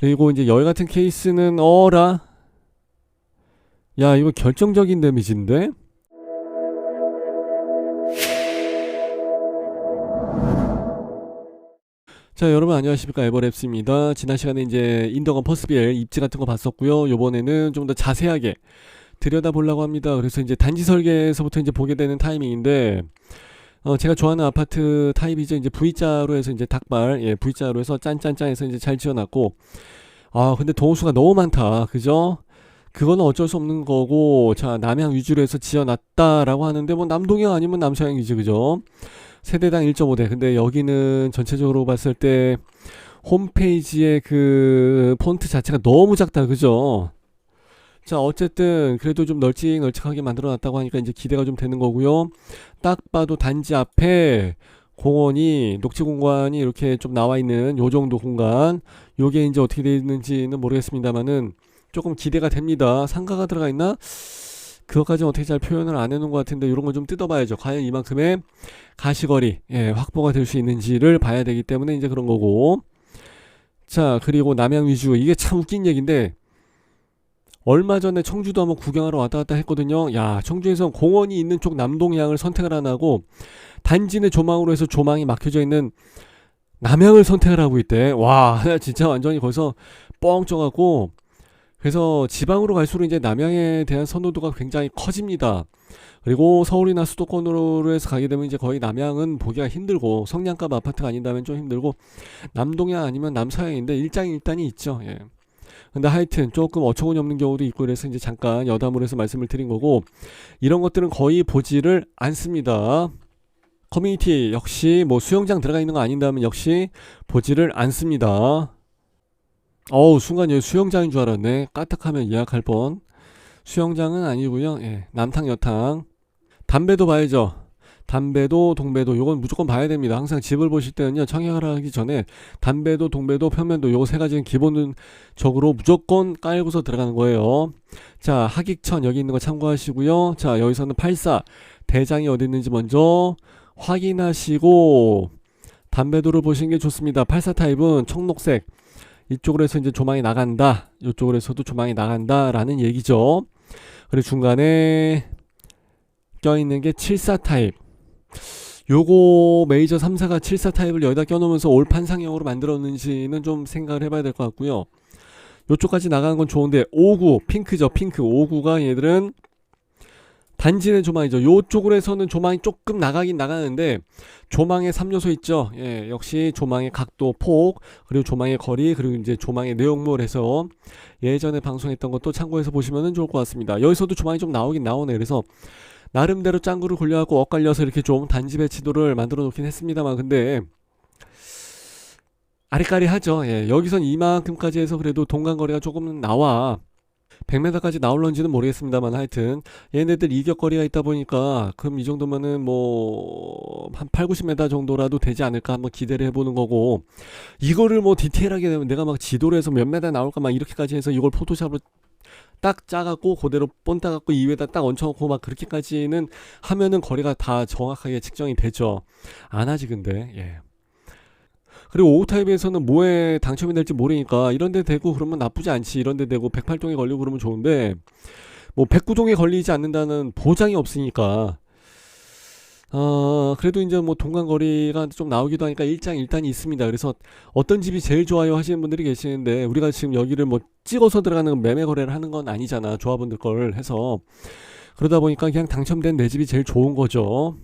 그리고 이제 여기 같은 케이스는 어라, 야 이거 결정적인 데미지인데. 자 여러분 안녕하십니까, 에버랩스입니다. 지난 시간에 이제 인더건 퍼스비엘 입지 같은 거 봤었고요. 요번에는 좀 더 자세하게 들여다보려고 합니다. 그래서 이제 단지 설계에서부터 이제 보게 되는 타이밍인데, 제가 좋아하는 아파트 타입이죠. 이제 V자로 해서 이제 닭발, 예, V자로 해서 짠짠짠해서 이제 잘 지어놨고, 아 근데 동호수가 너무 많다, 그죠? 그거는 어쩔 수 없는 거고, 자 남향 위주로 해서 지어놨다라고 하는데 뭐 남동향 아니면 남서향이지, 그죠? 세대당 1.5대. 근데 여기는 전체적으로 봤을 때 홈페이지의 그 폰트 자체가 너무 작다, 그죠? 자 어쨌든 그래도 좀 널찍널찍하게 만들어 놨다고 하니까 이제 기대가 좀 되는 거고요. 딱 봐도 단지 앞에 공원이, 녹지 공간이 이렇게 좀 나와 있는 요 정도 공간, 요게 이제 어떻게 되어 있는지는 모르겠습니다만은 조금 기대가 됩니다. 상가가 들어가 있나? 그것까지는 어떻게 잘 표현을 안 해놓은 것 같은데, 이런 건 좀 뜯어봐야죠. 과연 이만큼의 가시거리, 예, 확보가 될 수 있는지를 봐야 되기 때문에 이제 그런 거고. 자 그리고 남양 위주, 이게 참 웃긴 얘기인데, 얼마 전에 청주도 한번 구경하러 왔다 갔다 했거든요. 야 청주에서 공원이 있는 쪽 남동향을 선택을 안 하고 단지 내 조망으로 해서 조망이 막혀져 있는 남향을 선택을 하고 있대. 와 진짜 완전히 거기서 뻥 쪄갖고, 그래서 지방으로 갈수록 이제 남향에 대한 선호도가 굉장히 커집니다. 그리고 서울이나 수도권으로 해서 가게 되면 이제 거의 남향은 보기가 힘들고, 성냥갑 아파트가 아닌다면 좀 힘들고, 남동향 아니면 남서향인데 일장일단이 있죠. 예. 근데 하여튼 조금 어처구니 없는 경우도 있고, 그래서 이제 잠깐 여담으로 해서 말씀을 드린 거고, 이런 것들은 거의 보지를 않습니다. 커뮤니티 역시 뭐 수영장 들어가 있는 거 아닌다면 역시 보지를 않습니다. 어우 순간 여기 수영장인 줄 알았네. 까딱하면 예약할 뻔. 수영장은 아니고요. 예, 남탕 여탕. 담배도 봐야죠. 담배도 동배도 요건 무조건 봐야 됩니다. 항상 집을 보실 때는요, 청약을 하기 전에 담배도 동배도 평면도 요거 세 가지는 기본적으로 무조건 깔고서 들어가는 거예요. 자 하객천 여기 있는 거 참고하시고요. 자 여기서는 84 대장이 어디 있는지 먼저 확인하시고 담배도를 보시는 게 좋습니다. 84 타입은 청록색, 이쪽으로 해서 이제 조망이 나간다, 이쪽으로 해서도 조망이 나간다 라는 얘기죠. 그리고 중간에 껴있는 게 74 타입. 요거 메이저 3사가 74 타입을 여기다 껴놓으면서 올판상형으로 만들었는지는 좀 생각을 해봐야 될 것 같고요. 요쪽까지 나가는 건 좋은데 59 핑크죠. 핑크 59가 얘들은 단지 내 조망이죠. 요쪽으로 해서는 조망이 조금 나가긴 나가는데, 조망의 3요소 있죠. 예, 역시 조망의 각도, 폭, 그리고 조망의 거리, 그리고 이제 조망의 내용물 해서 예전에 방송했던 것도 참고해서 보시면 좋을 것 같습니다. 여기서도 조망이 좀 나오긴 나오네. 그래서 나름대로 짱구를 굴려갖고 엇갈려서 이렇게 좀 단지 배치도를 만들어 놓긴 했습니다만, 근데 아리까리하죠. 예, 여기선 이만큼까지 해서 그래도 동간거리가 조금 나와. 100m까지 나올런지는 모르겠습니다만, 하여튼 얘네들 이격거리가 있다 보니까 그럼 이 정도면은 뭐 한 8, 90m 정도라도 되지 않을까 한번 기대를 해보는 거고, 이거를 뭐 디테일하게 되면 내가 막 지도로 해서 몇 메다 나올까 막 이렇게까지 해서 이걸 포토샵으로 딱 짜갖고 그대로 본 따갖고 이 위에다 딱 얹혀놓고 막 그렇게까지는 하면은 거리가 다 정확하게 측정이 되죠. 안 하지 근데. 예. 그리고 오후 타입에서는 뭐에 당첨이 될지 모르니까 이런 데 대고 그러면 나쁘지 않지. 이런 데 대고 108동에 걸리고 그러면 좋은데, 뭐 109동에 걸리지 않는다는 보장이 없으니까, 그래도 이제 뭐 동간거리가 좀 나오기도 하니까 일장일단이 있습니다. 그래서 어떤 집이 제일 좋아요 하시는 분들이 계시는데, 우리가 지금 여기를 뭐 찍어서 들어가는 매매 거래를 하는 건 아니잖아, 조합원들 걸 해서. 그러다 보니까 그냥 당첨된 내 집이 제일 좋은 거죠.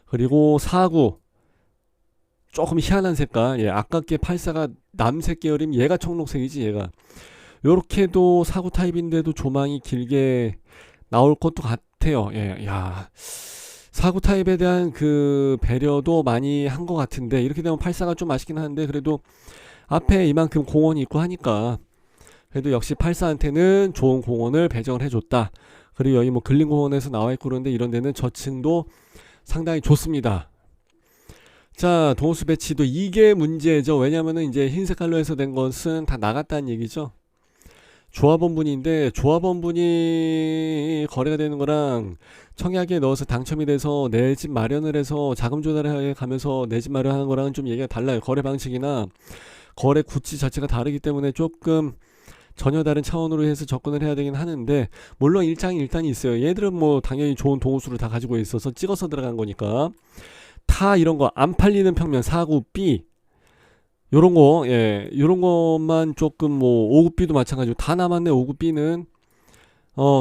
그리고 49 조금 희한한 색깔. 예, 아깝게 84가 남색 계열이면 얘가 청록색이지, 얘가. 요렇게도 사구 타입인데도 조망이 길게 나올 것도 같아요. 예, 야. 사구 타입에 대한 그 배려도 많이 한 것 같은데, 이렇게 되면 84가 좀 아쉽긴 한데, 그래도 앞에 이만큼 공원이 있고 하니까 그래도 역시 84한테는 좋은 공원을 배정을 해줬다. 그리고 여기 뭐 근린공원에서 나와있고 그런데 이런 데는 저층도 상당히 좋습니다. 자 동호수 배치도 이게 문제죠. 왜냐면은 이제 흰 색깔로 해서 된 것은 다 나갔다는 얘기죠. 조합원분인데, 조합원분이 거래가 되는 거랑 청약에 넣어서 당첨이 돼서 내 집 마련을 해서 자금 조달해 가면서 내 집 마련하는 거랑은 좀 얘기가 달라요. 거래 방식이나 거래 구치 자체가 다르기 때문에 조금 전혀 다른 차원으로 해서 접근을 해야 되긴 하는데, 물론 일장일단이 있어요. 얘들은 뭐 당연히 좋은 동호수를 다 가지고 있어서 찍어서 들어간 거니까. 타 이런 거 안 팔리는 평면 4구 B 요런 거, 예, 요런 것만 조금 뭐 5구 B도 마찬가지고 다 남았네. 5구 B는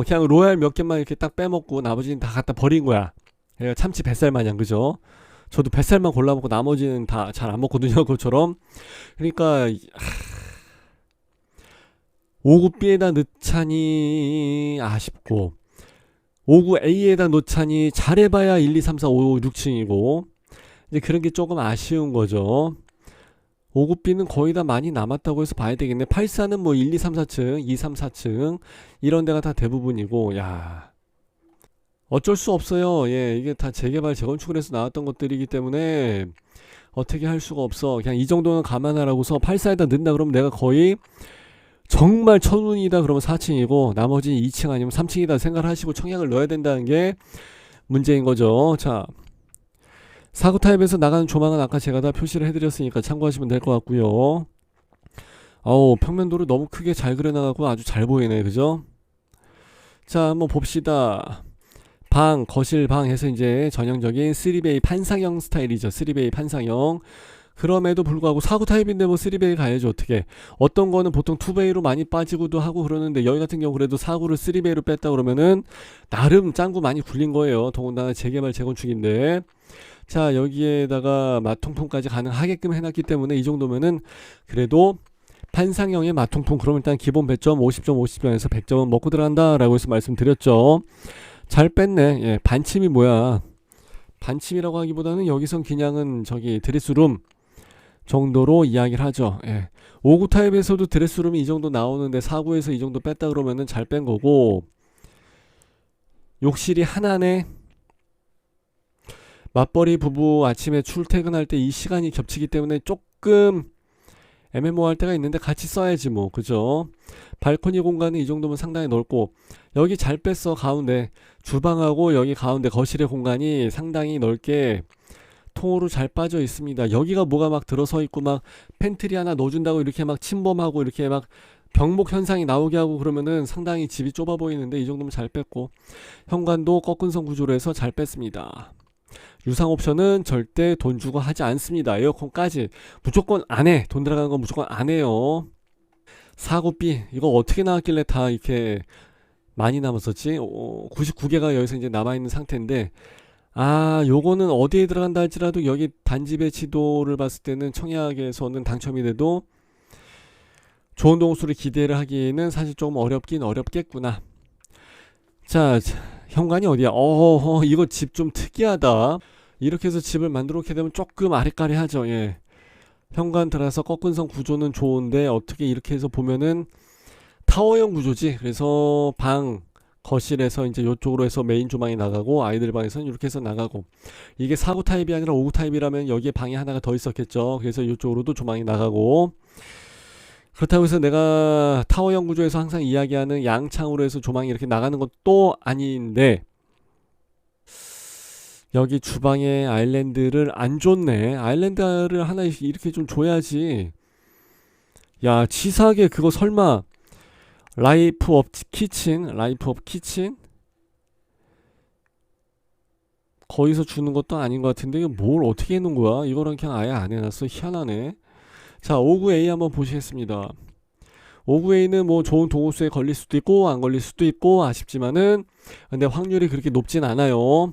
그냥 로얄 몇 개만 이렇게 딱 빼먹고 나머지는 다 갖다 버린 거야. 예, 참치 뱃살 마냥, 그죠? 저도 뱃살만 골라먹고 나머지는 다 잘 안 먹거든요. 그것처럼. 그러니까 5구 B에다 넣자니 아쉽고, 5구 A에다 넣자니 잘해봐야 1, 2, 3, 4, 5, 6층이고 이제 그런 게 조금 아쉬운 거죠. 5구 B는 거의 다 많이 남았다고 해서 봐야 되겠네. 84는 뭐 1, 2, 3, 4층, 2, 3, 4층 이런 데가 다 대부분이고, 야, 어쩔 수 없어요. 예, 이게 다 재개발, 재건축을 해서 나왔던 것들이기 때문에 어떻게 할 수가 없어. 그냥 이 정도는 감안하라고서 84에다 넣는다 그러면 내가 거의 정말 천운이다 그러면 4층이고 나머지 2층 아니면 3층이다 생각을 하시고 청약을 넣어야 된다는 게 문제인 거죠. 자, 4구 타입에서 나가는 조망은 아까 제가 다 표시를 해드렸으니까 참고하시면 될 것 같고요. 평면도를 너무 크게 잘 그려나가고 아주 잘 보이네, 그죠? 자, 한번 봅시다. 방, 거실 방 해서 이제 전형적인 3베이 판상형 스타일이죠. 3베이 판상형. 그럼에도 불구하고 4구 타입인데 뭐 3베이 가야죠. 어떻게, 어떤 거는 보통 2베이로 많이 빠지고도 하고 그러는데 여기 같은 경우 그래도 4구를 3베이로 뺐다 그러면은 나름 짱구 많이 굴린 거예요. 더군다나 재개발 재건축인데, 자, 여기에다가 마통풍까지 가능하게끔 해놨기 때문에 이 정도면은 그래도 판상형의 마통풍, 그럼 일단 기본 100점, 50점, 50점에서 100점은 먹고 들어간다 라고 해서 말씀드렸죠. 잘 뺐네. 예, 반침이 뭐야, 반침이라고 하기보다는 여기선 그냥은 저기 드레스룸 정도로 이야기를 하죠. 예. 5구 타입에서도 드레스룸이 이 정도 나오는데 4구에서 이 정도 뺐다 그러면은 잘 뺀 거고, 욕실이 하나네. 맞벌이 부부 아침에 출퇴근할 때 이 시간이 겹치기 때문에 조금 애매모호할 때가 있는데 같이 써야지 뭐, 그죠? 발코니 공간은 이 정도면 상당히 넓고, 여기 잘 뺐어. 가운데 주방하고 여기 가운데 거실의 공간이 상당히 넓게 통으로 잘 빠져 있습니다. 여기가 뭐가 막 들어서 있고 막 팬트리 하나 넣어준다고 이렇게 막 침범하고 이렇게 막 병목 현상이 나오게 하고 그러면은 상당히 집이 좁아 보이는데 이 정도면 잘 뺐고, 현관도 꺾은선 구조로 해서 잘 뺐습니다. 유상 옵션은 절대 돈 주고 하지 않습니다. 에어컨까지 무조건 안 해. 돈 들어가는 건 무조건 안 해요. 4구B 이거 어떻게 나왔길래 다 이렇게 많이 남았었지? 99개가 여기서 이제 남아있는 상태인데, 요거는 어디에 들어간다 할지라도 여기 단지 배치도를 봤을 때는 청약에서는 당첨이 돼도 좋은 동수를 기대를 하기에는 사실 조금 어렵긴 어렵겠구나. 자, 현관이 어디야? 이거 집 좀 특이하다. 이렇게 해서 집을 만들어 놓게 되면 조금 아리까리하죠. 예. 현관 들어서 꺾은선 구조는 좋은데 어떻게 이렇게 해서 보면은 타워형 구조지. 그래서 방, 거실에서 이제 이쪽으로 해서 메인 조망이 나가고 아이들 방에서는 이렇게 해서 나가고, 이게 4구 타입이 아니라 5구 타입이라면 여기에 방이 하나가 더 있었겠죠. 그래서 이쪽으로도 조망이 나가고, 그렇다고 해서 내가 타워형 구조에서 항상 이야기하는 양창으로 해서 조망이 이렇게 나가는 것도 아닌데, 여기 주방에 아일랜드를 안 줬네. 아일랜드를 하나 이렇게 좀 줘야지. 야, 치사하게 그거 설마 라이프 업 키친 거기서 주는 것도 아닌 것 같은데 이거 뭘 어떻게 해놓은 거야? 이거랑 그냥 아예 안 해놨어. 희한하네. 자, 5구A 한번 보시겠습니다. 5구A는 뭐 좋은 동호수에 걸릴 수도 있고 안 걸릴 수도 있고 아쉽지만은 근데 확률이 그렇게 높진 않아요.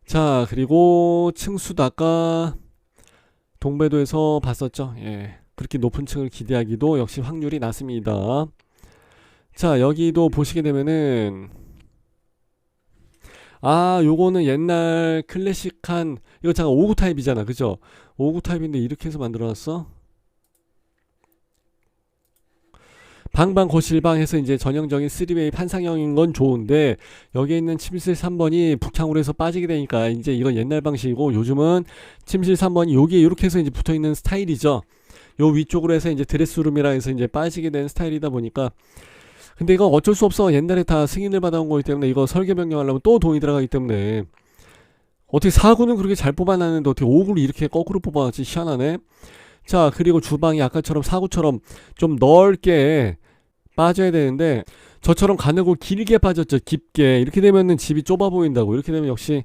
자, 그리고 층수도 아까 동배도에서 봤었죠. 예, 그렇게 높은 층을 기대하기도 역시 확률이 낮습니다. 자, 여기도 보시게 되면은 요거는 옛날 클래식한, 이거 잠깐 5구 타입이잖아, 그죠? 5구 타입인데 이렇게 해서 만들어놨어. 방방 거실방 해서 이제 전형적인 3베이 판상형인 건 좋은데 여기에 있는 침실 3번이 북향으로 해서 빠지게 되니까 이제 이건 옛날 방식이고, 요즘은 침실 3번이 여기에 이렇게 해서 이제 붙어있는 스타일이죠. 요 위쪽으로 해서 이제 드레스룸이라 해서 이제 빠지게 된 스타일이다 보니까, 근데 이거 어쩔 수 없어. 옛날에 다 승인을 받아온 거기 때문에 이거 설계 변경하려면 또 돈이 들어가기 때문에, 어떻게 4구는 그렇게 잘 뽑아놨는데 어떻게 5구를 이렇게 거꾸로 뽑아놨지? 희한하네. 자, 그리고 주방이 아까처럼 사구처럼 좀 넓게 빠져야 되는데 저처럼 가늘고 길게 빠졌죠. 깊게. 이렇게 되면은 집이 좁아 보인다고. 이렇게 되면 역시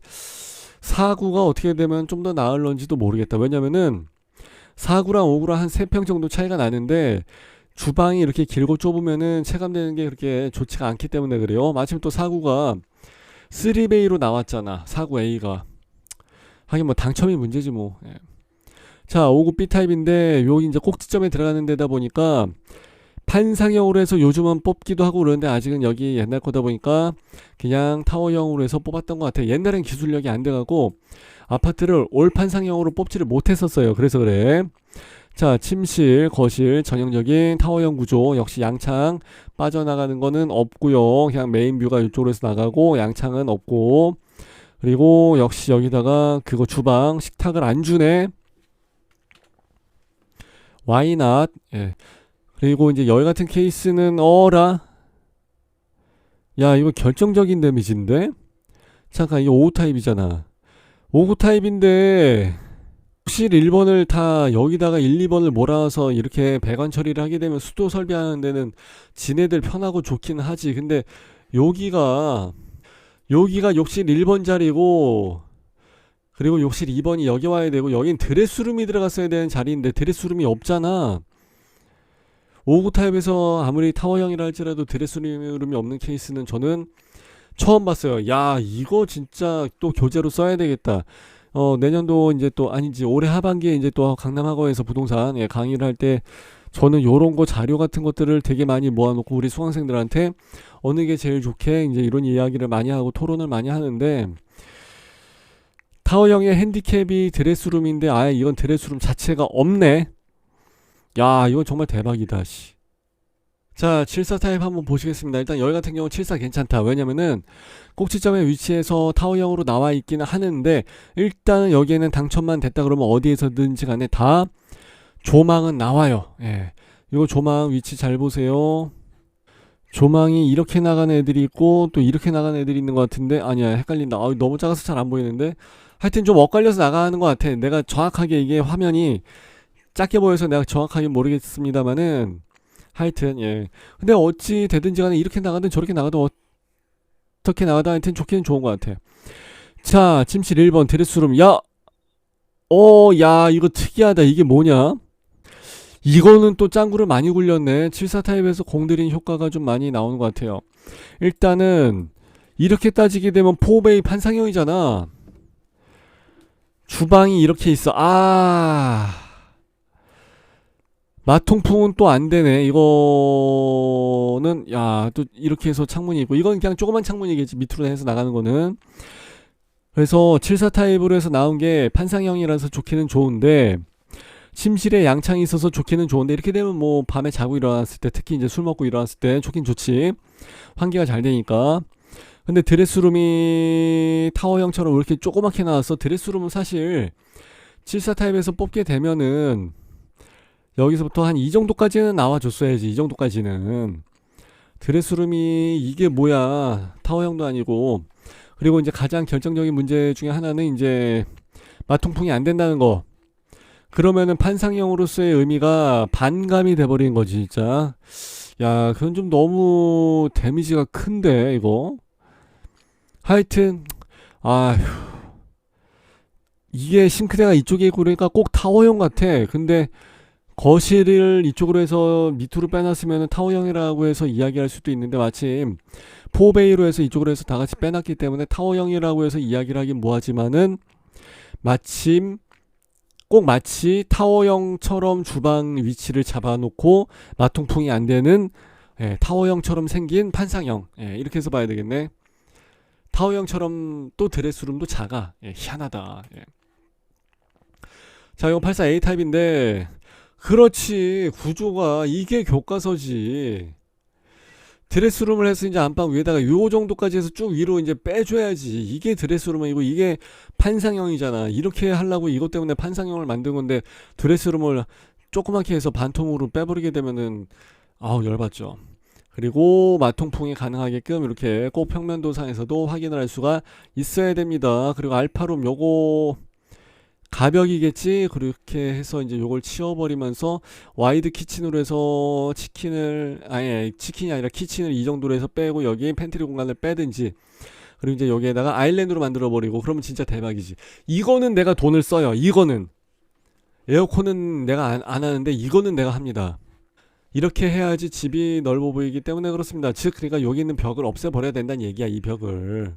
사구가 어떻게 되면 좀 더 나을런지도 모르겠다. 왜냐면은 사구랑 오구랑 한 3평 정도 차이가 나는데 주방이 이렇게 길고 좁으면은 체감되는 게 그렇게 좋지가 않기 때문에 그래요. 마침 또 사구가 3베이로 나왔잖아. 사구 A가. 하긴 뭐 당첨이 문제지 뭐. 예. 자, 5구 B타입인데 여기 이제 꼭지점에 들어가는 데다 보니까 판상형으로 해서 요즘은 뽑기도 하고 그러는데 아직은 여기 옛날 거다 보니까 그냥 타워형으로 해서 뽑았던 것 같아요. 옛날엔 기술력이 안 돼가고 아파트를 올 판상형으로 뽑지를 못했었어요. 그래서 그래. 자, 침실, 거실, 전형적인 타워형 구조. 역시 양창 빠져나가는 거는 없고요. 그냥 메인 뷰가 이쪽으로 해서 나가고 양창은 없고. 그리고 역시 여기다가 그거 주방 식탁을 안 주네. Why not? 예. 그리고 이제 여기 같은 케이스는 어라. 야, 이거 결정적인 데미지인데? 잠깐, 이거 5 타입이잖아. 5구 타입인데 혹시 1번을 다 여기다가 1, 2번을 몰아서 이렇게 배관 처리를 하게 되면 수도 설비하는 데는 지네들 편하고 좋긴 하지. 근데 여기가 욕실 1번 자리고 그리고 욕실 2번이 여기 와야 되고 여긴 드레스룸이 들어갔어야 되는 자리인데 드레스룸이 없잖아. 5구 타입에서 아무리 타워형이라 할지라도 드레스룸이 없는 케이스는 저는 처음 봤어요. 야, 이거 진짜 또 교재로 써야 되겠다. 내년도 이제 또 아니지 올해 하반기에 이제 또 강남학원에서 부동산 강의를 할 때 저는 요런 거 자료 같은 것들을 되게 많이 모아놓고 우리 수강생들한테 어느 게 제일 좋게 이제 이런 이야기를 많이 하고 토론을 많이 하는데 타워형의 핸디캡이 드레스룸인데 아예 이건 드레스룸 자체가 없네. 야, 이건 정말 대박이다. 씨. 자, 74 타입 한번 보시겠습니다. 일단 여기 같은 경우 74 괜찮다. 왜냐면은 꼭지점의 위치에서 타워형으로 나와 있기는 하는데 일단은 여기에는 당첨만 됐다 그러면 어디에서든지 간에 다 조망은 나와요. 예. 이거 조망 위치 잘 보세요. 조망이 이렇게 나가는 애들이 있고 또 이렇게 나가는 애들이 있는 것 같은데 아니야, 헷갈린다. 너무 작아서 잘 안 보이는데 하여튼 좀 엇갈려서 나가는 것 같아. 내가 정확하게 이게 화면이 작게 보여서 내가 정확하게 모르겠습니다만은 하여튼 예. 근데 어찌 되든지 간에 이렇게 나가든 저렇게 나가든 어떻게 나가든 하여튼 좋기는 좋은 것 같아. 자, 침실 1번 드레스룸. 야, 야, 이거 특이하다. 이게 뭐냐? 이거는 또 짱구를 많이 굴렸네. 74 타입에서 공들인 효과가 좀 많이 나오는 것 같아요. 일단은 이렇게 따지게 되면 4베이 판상형이잖아. 주방이 이렇게 있어. 마통풍은 또 안 되네. 이거는 야, 또 이렇게 해서 창문이 있고 이건 그냥 조그만 창문이겠지. 밑으로 해서 나가는 거는. 그래서 74 타입으로 해서 나온 게 판상형이라서 좋기는 좋은데 침실에 양창이 있어서 좋기는 좋은데 이렇게 되면 뭐 밤에 자고 일어났을 때 특히 이제 술 먹고 일어났을 때 좋긴 좋지. 환기가 잘 되니까. 근데 드레스룸이 타워형처럼 이렇게 조그맣게 나와서 드레스룸은 사실 74 타입에서 뽑게 되면은 여기서부터 한 이 정도까지는 나와줬어야지. 이 정도까지는. 드레스룸이 이게 뭐야. 타워형도 아니고. 그리고 이제 가장 결정적인 문제 중에 하나는 이제 마통풍이 안 된다는 거. 그러면은 판상형으로서의 의미가 반감이 돼버린 거지, 진짜. 야, 그건 좀 너무 데미지가 큰데, 이거. 하여튼, 아휴. 이게 싱크대가 이쪽에 있고 그러니까 꼭 타워형 같아. 근데 거실을 이쪽으로 해서 밑으로 빼놨으면 타워형이라고 해서 이야기할 수도 있는데 마침 4베이로 해서 이쪽으로 해서 다 같이 빼놨기 때문에 타워형이라고 해서 이야기를 하긴 뭐하지만은 마침 꼭 마치 타워형처럼 주방 위치를 잡아놓고 마통풍이 안 되는 타워형처럼 생긴 판상형 이렇게 해서 봐야 되겠네. 타워형처럼 또 드레스룸도 작아. 희한하다. 자, 이거 84A 타입인데 그렇지. 구조가 이게 교과서지. 드레스룸을 해서 이제 안방 위에다가 요 정도까지 해서 쭉 위로 이제 빼줘야지. 이게 드레스룸이고 이게 판상형이잖아. 이렇게 하려고 이것 때문에 판상형을 만든 건데 드레스룸을 조그맣게 해서 반통으로 빼버리게 되면은 아우 열받죠. 그리고 마통풍이 가능하게끔 이렇게 꼭 평면도상에서도 확인을 할 수가 있어야 됩니다. 그리고 알파룸 요거 가벽이겠지. 그렇게 해서 이제 요걸 치워버리면서 와이드 키친으로 해서 치킨이 아니라 키친을 이 정도로 해서 빼고 여기 팬트리 공간을 빼든지, 그리고 이제 여기에다가 아일랜드로 만들어 버리고, 그러면 진짜 대박이지. 이거는 내가 돈을 써요. 이거는 에어컨은 내가 안 하는데 이거는 내가 합니다. 이렇게 해야지 집이 넓어 보이기 때문에 그렇습니다. 즉 그러니까 여기 있는 벽을 없애버려야 된다는 얘기야. 이 벽을.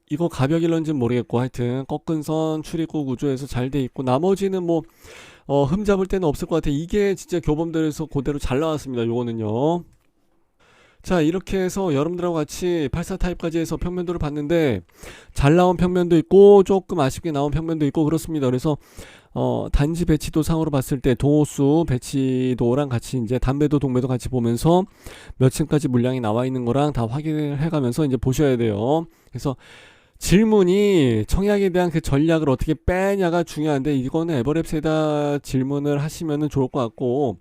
이거 가벽일런지는 모르겠고, 하여튼 꺾은 선 출입구 구조에서 잘 돼 있고, 나머지는 뭐 흠잡을 데는 없을 것 같아. 이게 진짜 교범들에서 그대로 잘 나왔습니다. 요거는요. 자, 이렇게 해서 여러분들하고 같이 84 타입까지 해서 평면도를 봤는데, 잘 나온 평면도 있고 조금 아쉽게 나온 평면도 있고 그렇습니다. 그래서 단지 배치도 상으로 봤을 때 도수 배치도랑 같이 이제 담배도 동배도 같이 보면서 몇 층까지 물량이 나와 있는 거랑 다 확인을 해가면서 이제 보셔야 돼요. 그래서 질문이 청약에 대한 그 전략을 어떻게 빼냐가 중요한데, 이거는 에버랩스에다 질문을 하시면은 좋을 것 같고,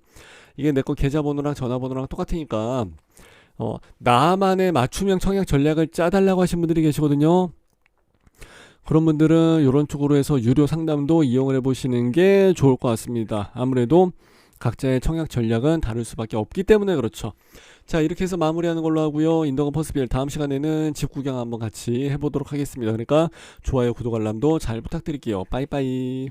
이게 내 거 계좌번호랑 전화번호랑 똑같으니까 나만의 맞춤형 청약 전략을 짜달라고 하신 분들이 계시거든요. 그런 분들은 이런 쪽으로 해서 유료 상담도 이용을 해보시는 게 좋을 것 같습니다. 아무래도 각자의 청약 전략은 다를 수밖에 없기 때문에 그렇죠. 자, 이렇게 해서 마무리하는 걸로 하고요. 인더건 퍼스비엘 다음 시간에는 집 구경 한번 같이 해보도록 하겠습니다. 그러니까 좋아요, 구독, 알람도 잘 부탁드릴게요. 빠이빠이.